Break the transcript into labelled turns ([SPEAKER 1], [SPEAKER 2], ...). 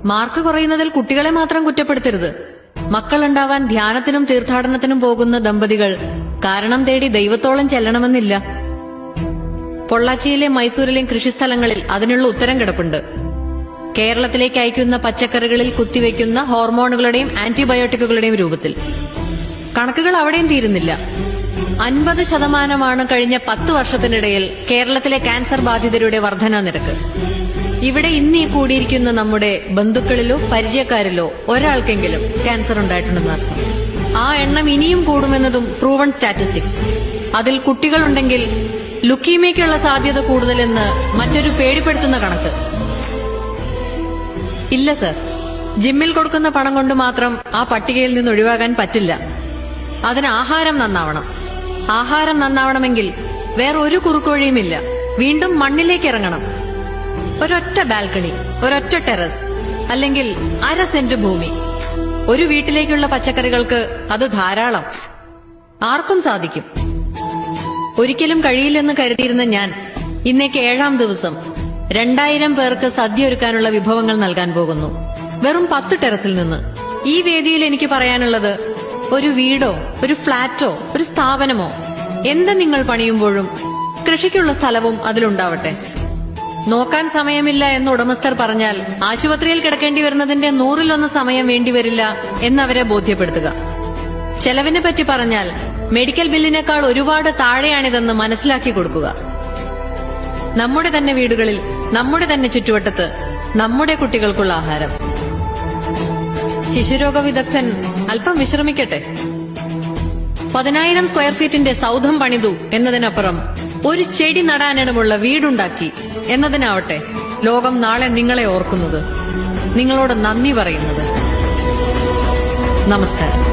[SPEAKER 1] Mark കുറയുന്നതിൽ കുട്ടികളെ മാത്രം കുറ്റപ്പെടുത്തരുത്. മക്കളുണ്ടാവാൻ ധ്യാനത്തിനും തീർത്ഥാടനത്തിനും പോകുന്ന ദമ്പതികൾ കാരണം തേടി ദൈവത്തോളം ചെല്ലണമെന്നില്ല. പൊള്ളാച്ചിയിലെ മൈസൂരിലെയും കൃഷിസ്ഥലങ്ങളിൽ അതിനുള്ള ഉത്തരം കിടപ്പുണ്ട്. കേരളത്തിലേക്ക് അയക്കുന്ന പച്ചക്കറികളിൽ കുത്തിവെക്കുന്ന ഹോർമോണുകളുടെയും ആന്റിബയോട്ടിക്കുകളുടെയും രൂപത്തിൽ. കണക്കുകൾ അവിടെയും തീരുന്നില്ല. 50% കഴിഞ്ഞ 10 വർഷത്തിനിടയിൽ കേരളത്തിലെ ക്യാൻസർ ബാധിതരുടെ വർധനാ നിരക്ക്. ഇവിടെ ഇന്നീ കൂടിയിരിക്കുന്ന നമ്മുടെ ബന്ധുക്കളിലോ പരിചയക്കാരിലോ ഒരാൾക്കെങ്കിലും ക്യാൻസർ ഉണ്ടായിട്ടുണ്ടെന്ന് അർത്ഥം. ആ എണ്ണം ഇനിയും കൂടുമെന്നതും പ്രൂവൺ സ്റ്റാറ്റിസ്റ്റിക്സ്. അതിൽ കുട്ടികളുണ്ടെങ്കിൽ ലുക്കീമിയയ്ക്കുള്ള സാധ്യത കൂടുതലെന്ന് മറ്റൊരു പേടിപ്പെടുത്തുന്ന കണക്ക്. ഇല്ല സർ, ജിമ്മിൽ കൊടുക്കുന്ന പണം കൊണ്ട് മാത്രം ആ പട്ടികയിൽ നിന്ന് ഒഴിവാകാൻ പറ്റില്ല. അതിന് ആഹാരം നന്നാവണം. ആഹാരം നന്നാവണമെങ്കിൽ വേറെ ഒരു കുറുക്കുവഴിയുമില്ല. വീണ്ടും മണ്ണിലേക്ക് ഇറങ്ങണം. ഒരൊറ്റ ബാൽക്കണി, ഒരൊറ്റ ടെറസ്, അല്ലെങ്കിൽ 1/2 സെന്റ് ഭൂമി. ഒരു വീട്ടിലേക്കുള്ള പച്ചക്കറികൾക്ക് അത് ധാരാളം. ആർക്കും സാധിക്കും. ഒരിക്കലും കഴിയില്ലെന്ന് കരുതിയിരുന്ന ഞാൻ ഇന്നേക്ക് 7ാം ദിവസം 2000 പേർക്ക് സദ്യ ഒരുക്കാനുള്ള വിഭവങ്ങൾ നൽകാൻ പോകുന്നു. വെറും 10 ടെറസിൽ നിന്ന്. ഈ വേദിയിൽ എനിക്ക് പറയാനുള്ളത്, ഒരു വീടോ ഒരു ഫ്ളാറ്റോ ഒരു സ്ഥാപനമോ എന്ത് നിങ്ങൾ പണിയുമ്പോഴും കൃഷിക്കുള്ള സ്ഥലവും അതിലുണ്ടാവട്ടെ. നോക്കാൻ സമയമില്ല എന്ന് ഉടമസ്ഥർ പറഞ്ഞാൽ ആശുപത്രിയിൽ കിടക്കേണ്ടി വരുന്നതിന്റെ 100-1 സമയം വേണ്ടിവരില്ല എന്നവരെ ബോധ്യപ്പെടുത്തുക. ചെലവിനെ പറ്റി പറഞ്ഞാൽ മെഡിക്കൽ ബില്ലിനേക്കാൾ ഒരുപാട് താഴെയാണിതെന്ന് മനസ്സിലാക്കി കൊടുക്കുക. നമ്മുടെ തന്നെ വീടുകളിൽ, നമ്മുടെ തന്നെ ചുറ്റുവട്ടത്ത് നമ്മുടെ കുട്ടികൾക്കുള്ള ആഹാരം. ശിശുരോഗ വിദഗ്ധൻ അല്പം വിശ്രമിക്കട്ടെ. 10,000 സ്ക്വയർ ഫീറ്റിന്റെ സൗധം പണിതു എന്നതിനപ്പുറം ഒരു ചെടി നടാനിടമുള്ള വീടുണ്ടാക്കി എന്നതിനാവട്ടെ ലോകം നാളെ നിങ്ങളെ ഓർക്കുന്നത്, നിങ്ങളോട് നന്ദി പറയുന്നത്. നമസ്കാരം.